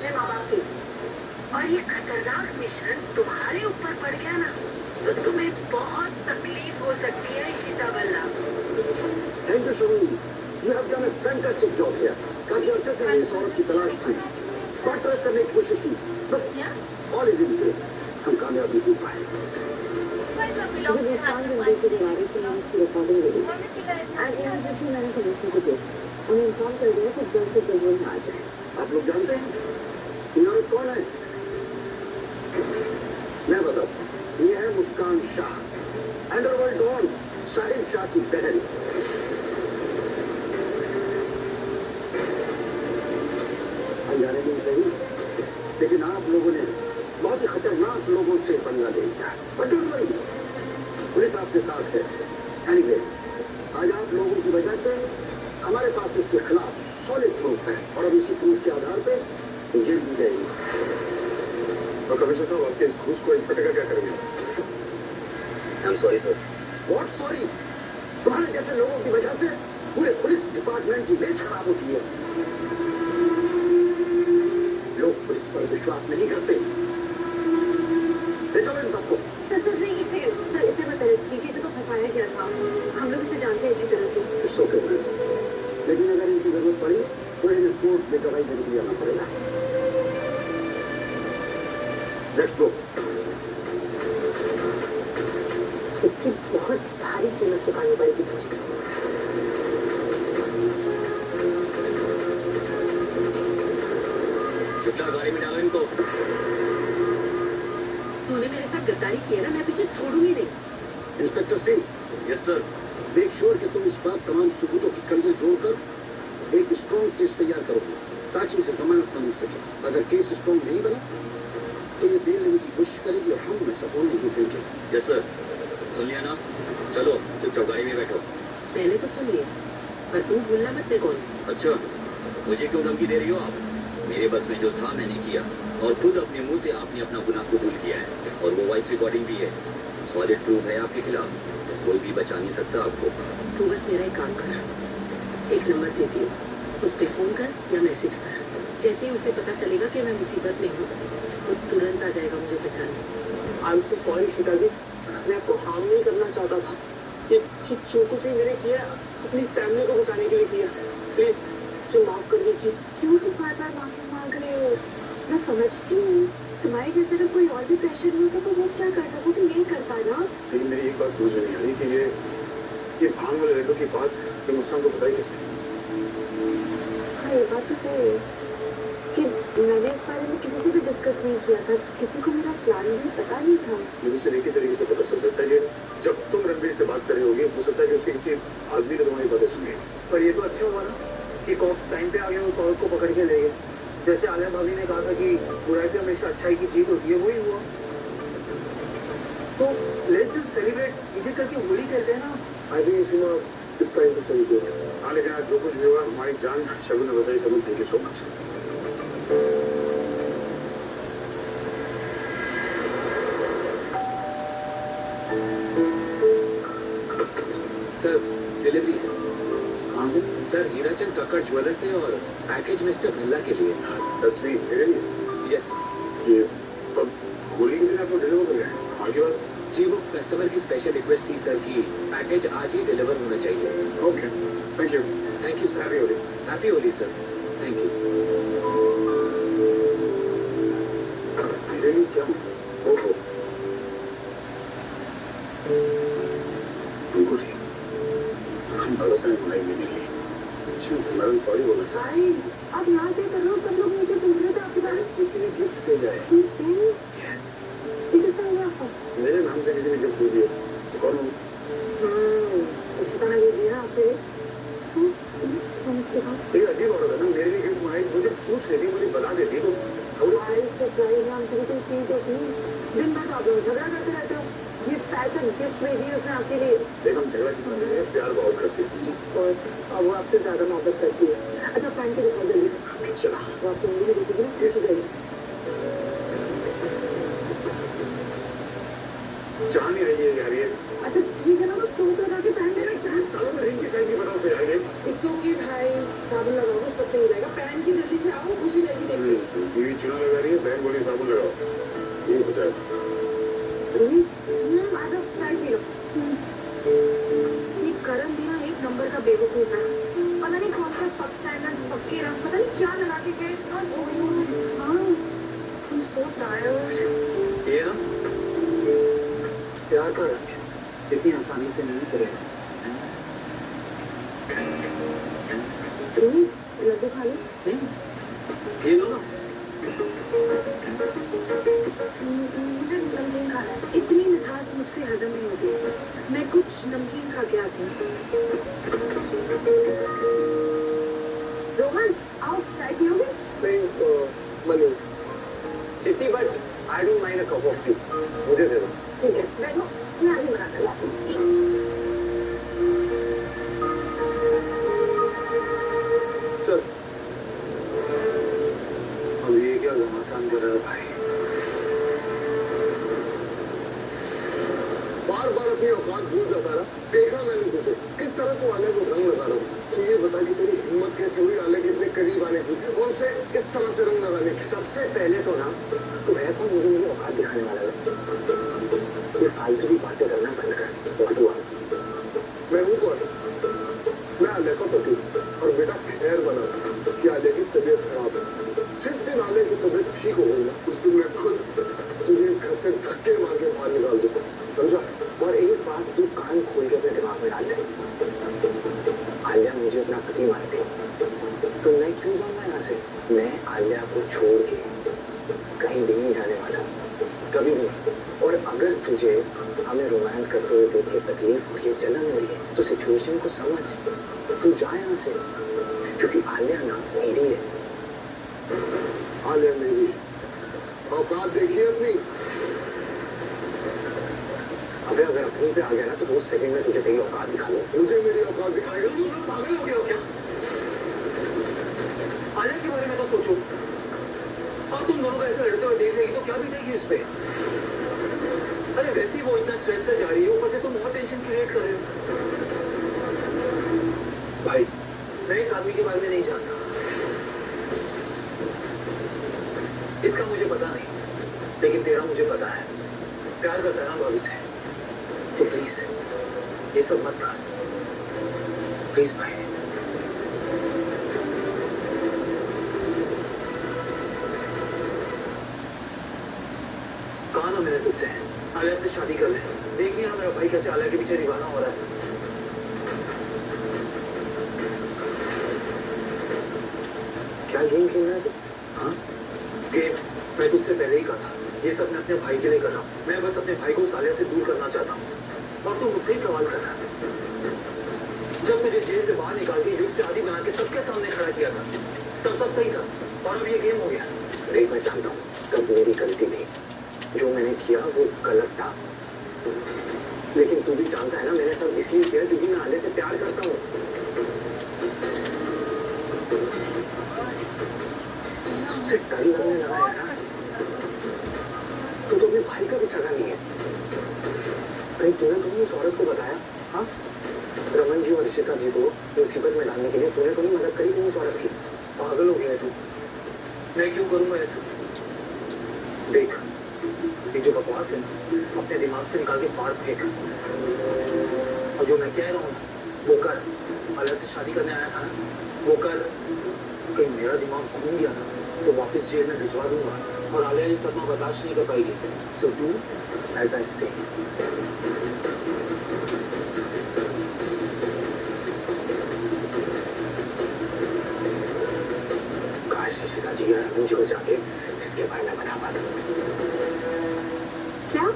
अपने माँ बाप की, और ये खतरनाक मिश्रण तुम्हारे ऊपर पड़ गया ना, तो तुम्हें बहुत तकलीफ हो सकती है Ishita Balla. Thank you Shoni, you have done a fantastic job here. काफी अर्से से मुझे इस औरत की तलाश थी, कॉन्ट्रैक्ट करने की कोशिश की, बस ऑल इज इन फेवर, हम कामयाब नहीं हो पाए। उन्हें इन्फॉर्म कर दिया कि जल्द से जल्द वो आ जाए। आप लोग जानते हैं ये औरत कौन है? मैं बताता हूँ, ये है मुस्कान शाह, अंडरवर्ल्ड डॉन साहिल शाह की बहन। अनजाने में सही, लेकिन आप लोगों ने बहुत ही खतरनाक लोगों से पंगा ले लिया, पर डोंट वरी, पुलिस आपके साथ है। एनीवे, आज आप लोगों की वजह से हमारे पास इसके खिलाफ सॉलिड प्रूफ है, और अब इसी प्रूफ के आधार पे जेल दी जाएगी। और कमिश्नर साहब, आपके इस घूस को इंस्पेक्टर का क्या करेंगे? I am sorry sir. What sorry? तुम्हारे जैसे लोगों की वजह से पूरे पुलिस डिपार्टमेंट की इमेज खराब होती है। लोग पुलिस पर विश्वास नहीं करते। ले चलो इन सबको। सर इसे मत अरेस्ट कीजिए, तो फंसाया गया था, हम लोग इसे जानते हैं अच्छी तरह से। इट्स ओके मैम, लेकिन अगर इनकी जरूरत पड़ी तो इन्हें कोर्ट में गवाही देने के लिए आना पड़ेगा। Let's go. इसकी बहुत भारी कीमत चुकानी पड़ेगी मुझे। शुक्ला, गाड़ी में डालो इनको। तूने मेरे साथ गद्दारी की है ना, मैं तुझे छोड़ूंगी नहीं। Inspector Singh. Yes sir. Make sure कि तुम इस बात तमाम सबूतों की कड़ियां जोड़कर एक स्ट्रॉन्ग केस तैयार करोगे, ताकि इसे जमानत न मिल सके। अगर केस स्ट्रॉन्ग नहीं बना तो ये बेल लेने की कोशिश करेगी और हम में सपोर्ट नहीं देंगे। Yes sir. सुन लिया ना? चलो चुपचाप गाड़ी में बैठो। मैंने तो सुन लिया, पर तू भूलना मत मैं कौन। अच्छा, मुझे क्यों धमकी दे रही हो आप? मेरे बस में जो था मैंने किया, और खुद अपने मुंह से आपने अपना गुनाह कबूल किया है, और वो वॉइस रिकॉर्डिंग भी है। सॉलिड प्रूफ है आपके खिलाफ, कोई भी बचा नहीं सकता आपको। तू बस मेरा एक काम कर, एक नंबर देती हूँ, उस पर फोन कर या मैसेज कर। जैसे ही उसे पता चलेगा कि मैं मुसीबत में हूँ, वो तुरंत आ जाएगा मुझे बचाने। आई एम सो सॉरी शिका जी, मैं आपको हार्म नहीं करना चाहता था। ये जो कुछ भी मैंने किया अपनी फैमिली को बचाने के लिए किया। प्लीज इसे माफ कर दीजिए। क्यों तुम बार बार माफी मांग रहे हो? मैं समझती हूँ, तुम्हारे जैसे अगर कोई और भी प्रेशर नहीं होता तो वो क्या करता, वो भी नहीं करता ना। लेकिन मेरी एक बात समझ में नहीं आ रही कि ये भांग वाले लड्डू की बात तो मुस्कान को बताई किसने? हाँ, ये बात तो सही है कि मैंने इस बारे में किसी से भी डिस्कस नहीं किया था, किसी को मेरा प्लान भी पता नहीं था। मुझे एक ही तरीके से पता चल सकता है कि जब तुम रणबीर से बात कर रही होगी, हो सकता है कि उसके किसी आदमी ने तुम्हारी बातें सुनी। पर ये तो अच्छा हुआ ना कि कॉप टाइम पे आ गए, वो कॉप को पकड़ के ले गए। जैसे आलिया भाभी ने कहा था कि बुराई पे हमेशा अच्छाई की जीत होती है, वही हुआ। तो लेट्स जस्ट सेलिब्रेट, इसी करके होली कहते हैं ना। आई थिंक इस टाइम तो सही है। हाँ, लेकिन आज जो कुछ भी हुआ हमारी जान शगुन ने बताई। Shagun, thank you so much. Sir, delivery है। कहाँ से? सर, हीराचंद कक्कड़ ज्वेलर से, और पैकेज मिस्टर बिरला के लिए। तस्वीर मेरे लिए? Yes sir. ये अब होली के दिन आपको डिलीवर कर रहे हैं? आगे बात जी, वो कस्टमर की स्पेशल रिक्वेस्ट थी सर कि पैकेज आज ही डिलीवर होना चाहिए। Okay, thank you. Thank you sir. Happy Holi. Happy Holi sir. Thank you. क्या? ओहो, हमको ठीक, हम भरोसा नहीं बनाई मेरे लिए। मैडम सॉरी बोला। भाई, अब यहाँ से करो, सब लोग मुझे पूछ रहे थे आपके बारे में। किसी ने गिफ्ट भेजा है। यस, मेरे नाम से किसी ने गिफ्ट दे दिया। तो कौन हो? इशिता ने दिया आपसे। ये अजीब औरत है ना, मेरे लिए गिफ्ट मंगाई, मुझे पूछ लेती, मुझे बता देती तो दिन भर आप लोग झगड़ा करते रहते हो। गिफ्ट पैसे गिफ्ट भेजी उसने आपके लिए। देख, हम झगड़ा कितना करते हैं, प्यार बहुत करते हैं। और अब वो आपसे ज्यादा मोहब्बत करती है। अच्छा, पहन के दिखा जल्दी। चला, वो आपकी उंगली देखोगे ना, कैसी जाएगी। चाह नहीं रही है यार ये। अच्छा ठीक है ना, तो सूट लगा के पहन के रखना। सालों में रिंग की साइज की बताओ फिर आएंगे। इट्स ओके भाई, साबुन लगाओगे सब सही हो जाएगा। पहन के जल्दी से आओ, खुशी रहेगी देखने। बीवी चूल्हा लगा रही है, बहन बोली साबुन लगाओ। ये बता ये करण भी ना एक नंबर का बेवकूफ है। पता नहीं कौन सा सब स्टैंडर्ड सबके रंग पता नहीं क्या लगा के गए। So tired. ये ना प्यार का रंग इतनी आसानी से नहीं करेगा। लड्डू खा लो। ये लो ना। मुझे नमकीन खाना है। इतनी मिठास मुझसे हजम नहीं होती। मैं कुछ नमकीन खा के आती हूँ। रोहन आओ चाय पियोगे? मनी चिट्टी but I don't mind a cup of T. मुझे दे दो। ठीक है बैठो मैं आगे बना कर लाती हूँ। चल अब ये क्या घमासान कर रहा है भाई। बार बार अपनी औकात भूल जाता रहा। देखा मैंने तुझे किस तरह को आले को रंग लगा रहा हूँ। तो ये बता कि तेरी हिम्मत कैसे हुई आले के इतने करीब आने की, उनसे किस तरह से रंग लगाने की। सबसे पहले तो ना तू है कौन मुझे मेरी औकात दिखाने वाला है। ये फालतू की बातें करना बंद कर और तू आ। मैं हूँ कौन? मैं आले का पति और बेटा खैर बना कि आले की तबीयत खराब है। जिस दिन आले की तबीयत ठीक हो गई ना उस दिन मैं खुद तुझे इस घर से धक्के मार के बाहर निकाल दूंगा, समझा? और एक बात तू कान खोल के अपने दिमाग में डाल दे। आलिया मुझे अपना पति मानती तो मैं क्यों जाऊंगा यहाँ से। मैं आलिया को छोड़ के कहीं भी नहीं जाने वाला, कभी भी। और अगर तुझे हमें रोमांस करते हुए देख के तकलीफ हो रही है, जलन हो रही है, तो सिचुएशन को समझ, तू जा यहाँ से। क्योंकि आलिया ना मेरी है। आलिया मेरी औकात देखिए अपनी। अबे अगर अपनी पे आ गया ना तो 2 सेकंड में तुझे तेरी औकात दिखा दो। मुझे मेरी औकात दिखाएगा। पागल हो गया हो क्या? आलिया के बारे में तो सोचो। और तुम दोनों को ऐसे लड़ते हुए देख लेगी तो क्या बीतेगी इस पे? अरे वैसे ही वो इतना स्ट्रेस से जा रही है, ऊपर से तुम और टेंशन क्रिएट कर रहे हो। भाई मैं इस आदमी के बारे में नहीं जानता। इसका मुझे पता नहीं, लेकिन तेरा मुझे पता है। प्यार करता है ना भाभी से, तो प्लीज ये सब मत कर। प्लीज भाई। कहा ना मैंने तुझसे आलिया से शादी कर ले। देख लिया मेरा भाई कैसे आलिया के पीछे दीवाना हो रहा है। क्या गेम खेल रहा है तू? हाँ गेम मैं तुझसे पहले ही कहा था। ये सब मैं अपने भाई के लिए कर रहा हूँ। मैं बस अपने भाई को आलिया से दूर करना चाहता हूँ और तू मुझसे ही सवाल कर रहा है। जब मुझे जेल से बाहर निकाल के युग से आदि बना के सबके सामने खड़ा किया था तब सब सही था और अब ये गेम हो गया। देख मैं जानता हूँ तब मेरी गलती थी, जो मैंने किया वो गलत था। लेकिन तू भी जानता है ना मैंने सब इसलिए किया क्योंकि मैं आलिया से प्यार करता हूँ। तुझसे डर लगने लगा है ना? तू तो अपने भाई का भी सगा नहीं है। कहीं तूने तो नहीं उस औरत को बताया? हाँ रमन जी और ऋषिता जी को मुसीबत में डालने के लिए तूने तो नहीं मदद करी थी उस औरत की? पागल हो गया है तू। मैं क्यों करूंगा ऐसा? देख ये जो बकवास है अपने दिमाग से निकाल के फाड़ फेंक। और जो मैं कह रहा हूँ वो कर। आलिया से शादी करने आया था ना वो कर। कहीं मेरा दिमाग घूम गया ना तो वापस जेल में भिजवा दूंगा और आलिया ये सदमा बर्दाश्त नहीं कर पाएगी। सो डू एज आई से। काश ऋषिता जी या रमन जी को जाके इसके बारे में बता पाता। क्या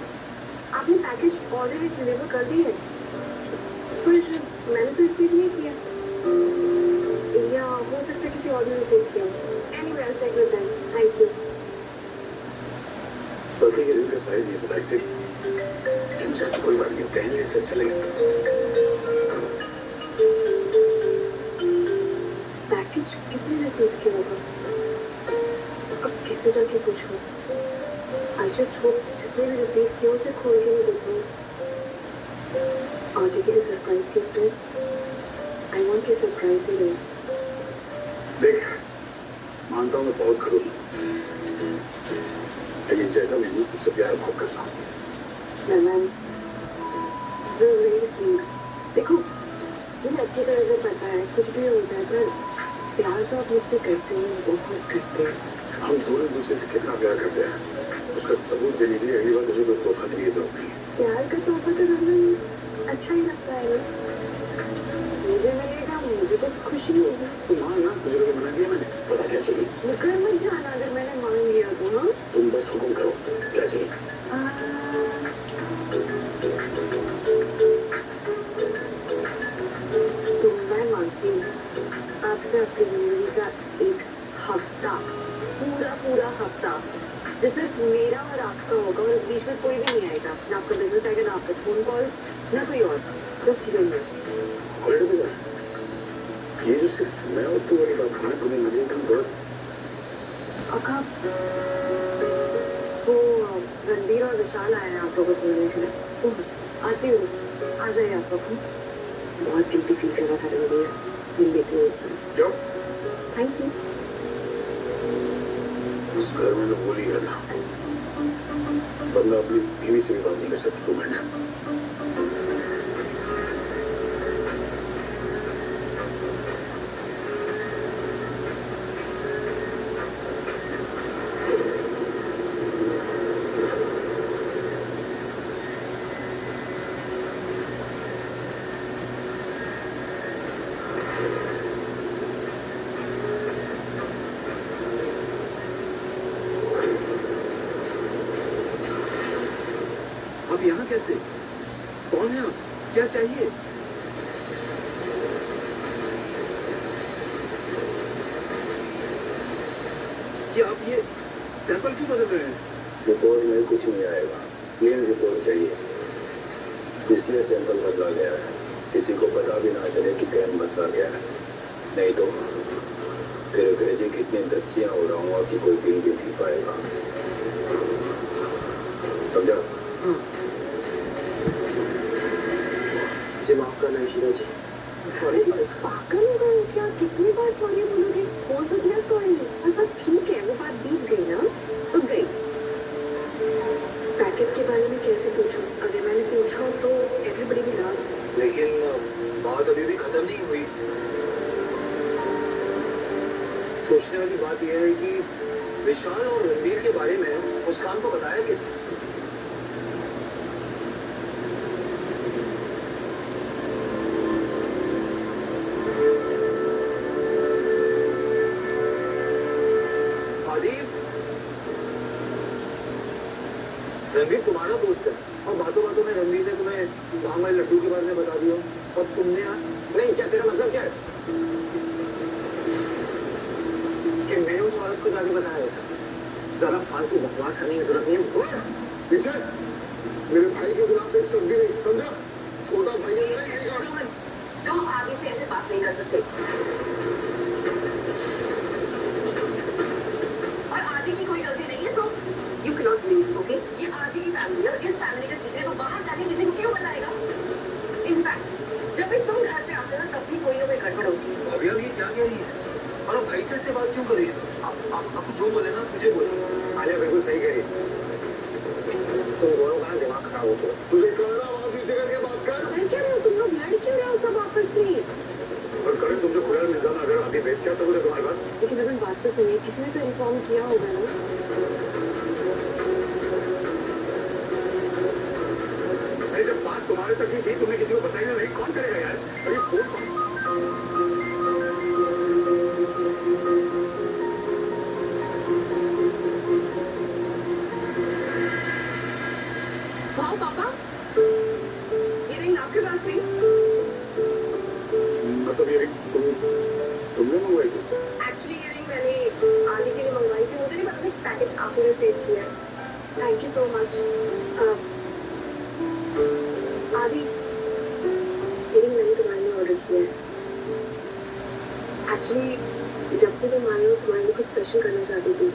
आपने पैकेज ऑलरेडी डिलीवर कर दी है? पर मैंने तो रिसीव नहीं किया, या हो सकता है किसी और ने रिसीव किया। Anyway I will check with them. Thank you. बल्कि ये रिंग का साइज नहीं पता इससे कोई बात नहीं, पहले से चलेगा। पैकेज किसने रिसीव किया होगा? अब किससे जाके पूछूं? आई जस्ट होप जिसने भी रिसीव किया उसे खोल के नहीं देखूं। आगे के लिए सरप्राइज गिफ्ट है। I want to surprise you. देख मान मानता हूँ मैं बहुत खड़ूस हूँ, लेकिन जैसा मैं हूँ उससे प्यार बहुत करता हूँ। देखो मुझे अच्छी तरह से पता है कुछ भी हो जाए पर प्यार तो आप मुझसे करते हैं, बहुत करते हैं। हम दोनों एक दूसरे से कितना प्यार करते हैं उसका सबूत देने के लिए अगली बार मुझे कोई तोहफा देने की जरूरत नहीं है। प्यार का तोहफा तो करना अच्छा ही लगता है ना। मुझे मिलेगा मुझे तो खुशी होगी। तो मान ना तुझे लोग मना दिया मैंने, पता क्या चाहिए? मुकर मत जाना अगर मैंने मांग लिया तो। हाँ तुम बस हुक्म करो, क्या चाहिए? तो मैं मांगती हूँ आपसे आपकी जिंदगी का एक हफ्ता, पूरा हफ्ता जो सिर्फ मेरा और आपका होगा और उस बीच में कोई भी नहीं आएगा, ना आपका बिजनेस आएगा, ना आपका फोन कॉल, ना कोई और। बस ठीक है हॉलिडे पे जाना? ये जो सिर्फ मैं और तू वाली बात है ना, तुम्हें मुझे एकदम बहुत अका वो रणबीर और विशाल आए हैं आप लोगों से मिलने के लिए। तो आती हूँ, आ जाइए आप लोग। बहुत गिल्टी फील कर रहा था रणबीर, मिल लेती हूँ। क्यों? Thank you. उस घर में तो बोल ही गया था, बंदा अपनी बीवी से भी बात नहीं कर सकता 2 मिनट। आप यहाँ कैसे? कौन है आप? क्या चाहिए? कि आप ये सैंपल क्यों बदल रहे हैं? रिपोर्ट में कुछ नहीं आएगा, क्लीन रिपोर्ट चाहिए, इसलिए सैंपल बदला गया है। किसी को पता भी ना चले कि कैन बदला गया है, नहीं तो तेरे भेजे कितनी दच्चियां उड़ाऊंगा कि कोई गिन भी नहीं पाएगा। समझा? जी माफ करना ईशिता जी। सॉरी पागल हो गए क्या? कितनी बार सॉरी बोलोगे? बोल तो दिया सॉरी। अच्छा ठीक है वो बात बीत गई ना, तो गई। पैकेट के बारे में कैसे पूछूं? अगर मैंने पूछा तो एवरीबडी भी लव। लेकिन बात अभी भी खत्म नहीं हुई। सोचने वाली बात यह है कि विशाल और रणबीर के बारे में मुस्कान को बताया किसने? रणबीर तुम्हारा दोस्त है और बातों बातों में रणबीर ने तुम्हें वहां वाले लड्डू के बारे में बता दिया और तुमने नहीं, क्या तेरा मतलब क्या है कि मैंने उस औरत को जाके बताया ऐसा? जरा फालतू बकवास करने की जरूरत नहीं है। पीछे मेरे भाई के खिलाफ एक शब्द भी नहीं, समझा? छोटा भाई है मेरा, यही कहा। तुम आगे से ऐसे बात नहीं कर सकते। और आदि की कोई गलती नहीं है तो you can not leave, okay? ये आदि की फैमिली है, इस फैमिली का सीक्रेट वो बाहर जाके किसी को क्यों बताएगा? इनफैक्ट जब भी तुम घर पे आते हो ना तब भी कोई ना कोई गड़बड़ होती है। अभी अब ये क्या कह रही है? और भाई से बात क्यों कर रही है? आप जो बोले ना मुझे बोले। आलिया बिल्कुल सही कह रही है। तुम दोनों का ना दिमाग खराब हो गया। तुझे कह रहा वहां पीछे करके बात कर। कर क्या रहे हो तुम लोग? लड़ क्यों रहे हो सब आपस में? और करण तुमसे खुला मिजान अगर आगे भेज क्या सबूत है तुम्हारे पास? लेकिन अगर बात तो सुनिए, किसी ने तो इन्फॉर्म किया होगा ना। अरे जब बात तुम्हारे तक ही थी तुमने किसी को बताया नहीं, कौन करेगा यार? अरे फोन कौन? वाह पापा, ये रिंग आपके पास थी? मतलब ये तुमने मंगवाई थी? एक्चुअली ये रिंग मैंने आदि के लिए मंगवाई थी। मुझे नहीं पता था पैकेज आपने सेव किया है। Thank you so much. आदि ये रिंग मैंने तुम्हारे लिए ऑर्डर किया है। एक्चुअली जब से तुम आए हो तुम्हारे लिए कुछ स्पेशल करना चाहती थी।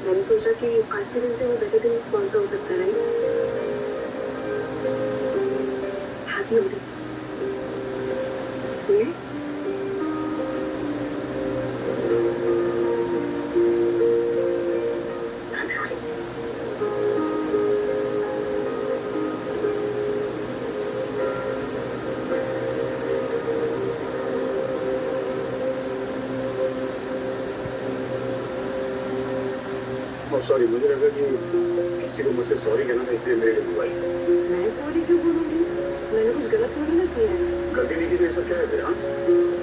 मैंने सोचा कि आज के दिन से वो बेटर दिन कौन सा हो सकता है? हैप्पी होली। और सॉरी, मुझे लगा कि किसी को मुझसे सॉरी कहना था, इसलिए मेरे लिए बुलाई। मैं सॉरी क्यों बोलूंगी? मैंने कुछ गलत थोड़ी ना किया है। गलती नहीं की तो ऐसा क्या है फिर? हाँ,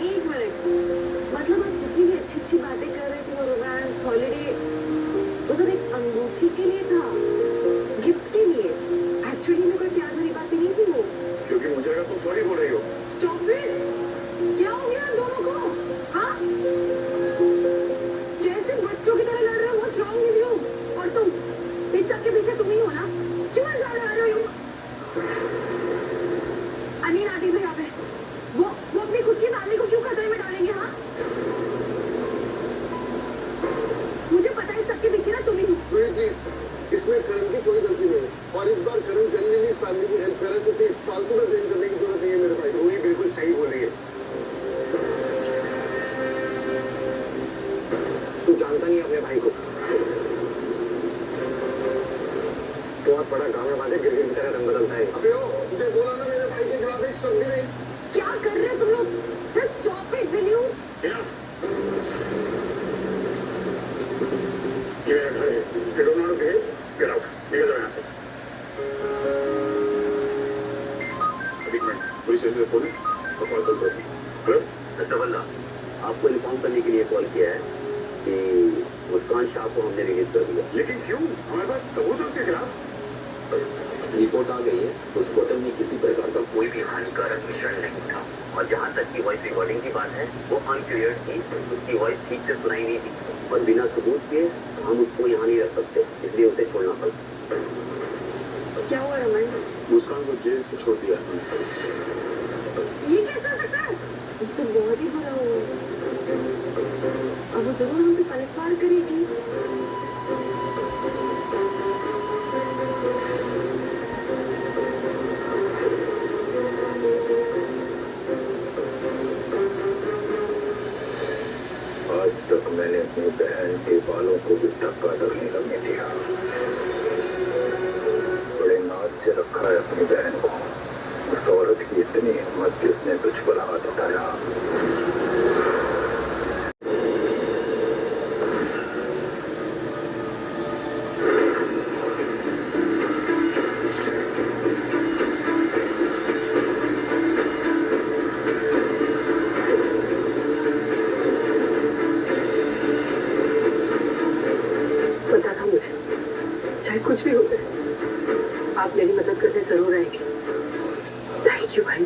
एक मिनट, मतलब आप जितनी भी अच्छी अच्छी बातें कर रहे थे, वो रोमांस, हॉलीडे, वो सब एक अंगूठी के लिए था, गिफ्ट के लिए। एक्चुअली में कोई प्यार भरी बातें नहीं थी वो। क्योंकि मुझे लगा तुम सॉरी बोल रही हो। Stop it! क्या हो गया इन दोनों को? हाँ? जैसे बच्चों की तरह लड़ रहे हो, what's wrong with you? और तुम, इस सब के पीछे तुम ही हो ना? क्यों ऐसा लड़ रहे हो? अनिल आंटी भी यहाँ पे। वो अपनी खुद की फैमिली को क्यों खतरे में डालेंगे? हाँ? मुझे पता है इस सब के पीछे ना तुम ही हो। प्लीज, इसमें करण की कोई गलती नहीं है, और इस बार करण जनरली इस फैमिली की हेल्प कर रहा है, तो प्लीज फालतू में ब्लेम करने की जरूरत नहीं है मेरे भाई। वो ही बिल्कुल सही बोल रही है। तू जानता नहीं अपने भाई को। बहुत बड़ा गाँव में बातें गिरगिट की तरह रंग बदलता है। अबे ओ, मुझे बोला ना मेरे भाई के खिलाफ एक शब्द भी नहीं। क्या कर रहे हो तुम लोग? Just stop it, will you? ये मेरा घर है। You don't want to behave? Get out. निकल जाओ यहाँ से। एक मिनट, पुलिस स्टेशन से फोन है और कॉल करो। हेलो, मिस्टर बल्ला, आपको इन्फॉर्म करने के लिए कॉल किया है कि मुस्कान शाह को हमने रिलीज कर दिया। लेकिन क्यों? हमारे पास सबूत है उसके खिलाफ। रिपोर्ट आ गई है, उस बोतल में किसी प्रकार का कोई भी हानिकारक मिश्रण नहीं था, और जहाँ तक की वॉइस रिकॉर्डिंग की बात है, वो अनक्लियर थी, उसकी वॉइस ठीक से सुनाई नहीं थी, और बिना सबूत के हम उसको यहाँ नहीं रख सकते, इसलिए उसे छोड़ना पड़ा। क्या हुआ रमन? मुस्कान को जेल से छोड़ दिया। ये कैसा हो सकता है? ये तो बहुत ही बुरा हुआ। अब वो जरूर हम पे पलटवार करेगी। आज तक मैंने अपनी बहन के बालों को भी धक्का तक नहीं लगने दिया। बड़े नाज से रखा है अपनी बहन को। उस औरत की इतनी हिम्मत कि उसने तुझ पर हाथ उठाया। पता था मुझे, चाहे कुछ भी हो जाए, आप मेरी मदद करने जरूर आएंगे। थैंक यू भाई।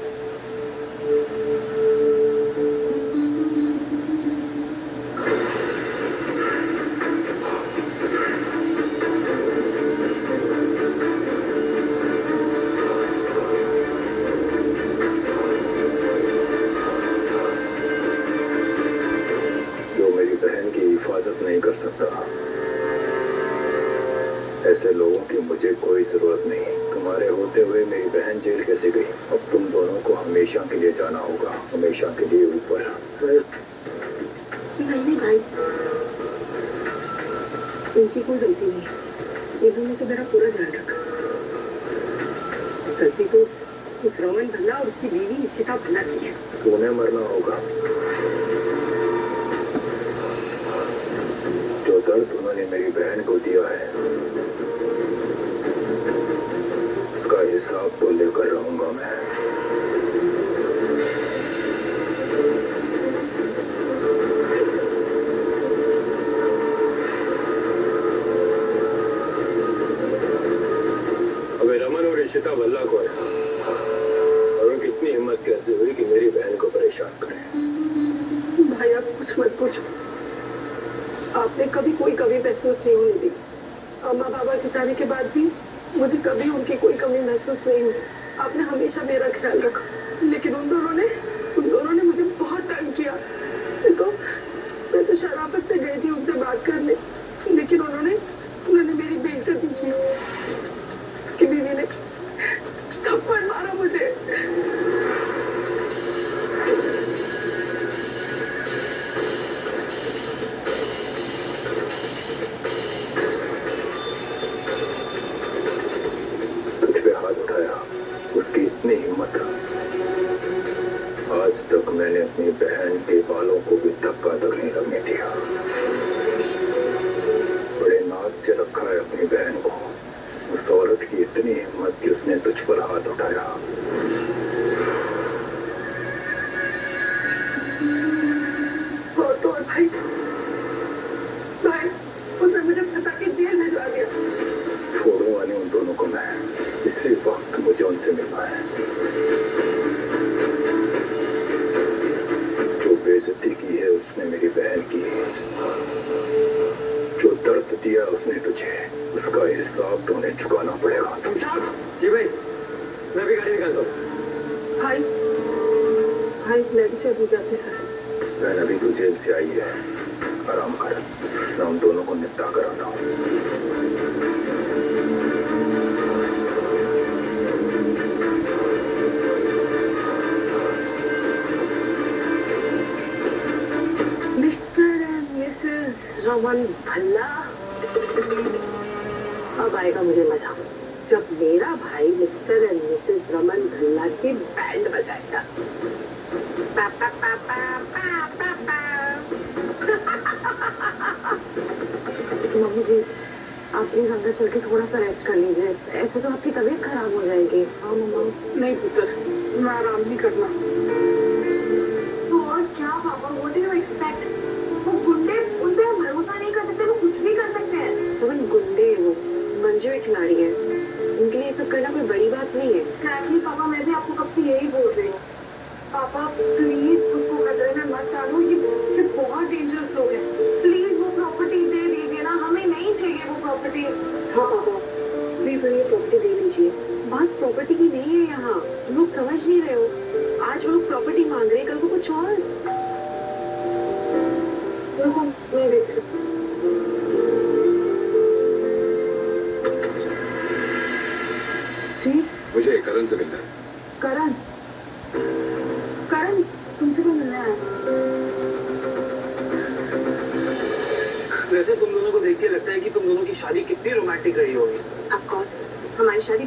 जो मेरी बहन की हिफाजत नहीं कर सकता, ऐसे लोगों की मुझे कोई जरूरत नहीं। तुम्हारे होते हुए मेरी बहन जेल कैसे गई? अब तुम दोनों को हमेशा के लिए जाना होगा, हमेशा के लिए ऊपर। नहीं भाई, इनकी कोई गलती नहीं है। इन्होंने तो मेरा पूरा ध्यान रखा। गलती तो उस रोमन भल्ला और उसकी बीवी इशिता भल्ला की है। तुम्हें मरना होगा। जो दर्द उन्होंने मेरी बहन को दिया है, उसका हिसाब तो लेकर रहूंगा मैं। अबे रमन और इशिता भल्ला को है, और उनकी इतनी हिम्मत कैसे हुई कि मेरी बहन को परेशान करें? भाई आप कुछ मत पूछो। आपने कभी कोई कमी महसूस नहीं होने दी। अम्मा बाबा के जाने के बाद भी मुझे कभी उनकी कोई कमी महसूस नहीं हुई। आपने हमेशा मेरा ख्याल रखा, लेकिन उन दोनों ने मुझे बहुत तंग किया। मैं तो शराफत से गई थी उनसे बात करने, लेकिन उन्होंने मेरी बेइज्जती की। उसकी बीवी ने थप्पड़ मारा मुझे। उसकी इतनी हिम्मत। आज तक मैंने अपनी बहन के बालों को भी धक्का तक नहीं लगने दिया। बड़े नाज से नीचे आई है, आराम कर, मैं उन दोनों को निपटा कर आता हूँ। Mister and Mrs Raman Bhalla, अब आएगा मुझे मजा जब मेरा भाई mister and Mrs Raman Bhalla की बैंड बजाएगा। पा पा पा पा पा पा पा। मम्मी जी, आप प्लीज अंदर चल के थोड़ा सा रेस्ट कर लीजिए, ऐसे तो आपकी तबीयत खराब हो जाएगी। हाँ मम्मा। नहीं पुत्र, मैं आराम नहीं करना। तो और क्या पापा, व्हाट डू यू एक्सपेक्ट? वो गुंडे, उन पे हम भरोसा नहीं कर सकते, वो कुछ भी कर सकते हैं। तो गुंडे वो मंजू एक खिलाड़ी है, उनके लिए सब करना कोई बड़ी बात नहीं है। एक्चुअली पापा, मैं भी आपको कब से यही बोल रही हूँ। पापा प्लीज उसको खतरे में मत डालो, ये बहुत डेंजरस लोग हैं। प्लीज वो प्रॉपर्टी दे दीजिए ना, हमें नहीं चाहिए वो प्रॉपर्टी। हाँ पापा, प्लीज ये प्रॉपर्टी दे दीजिए। बात प्रॉपर्टी की नहीं है यहाँ, तुम लोग समझ नहीं रहे हो। आज वो लोग प्रॉपर्टी मांग रहे हैं, कल को कुछ और। रुको, मैं देख रही हूँ। जी मुझे करण से मिलना है। करण, करण तुमसे क्यों मिलना है? वैसे तुम दोनों को देख के लगता है कि तुम दोनों की शादी कितनी रोमांटिक रही होगी। ऑफ कोर्स, हमारी शादी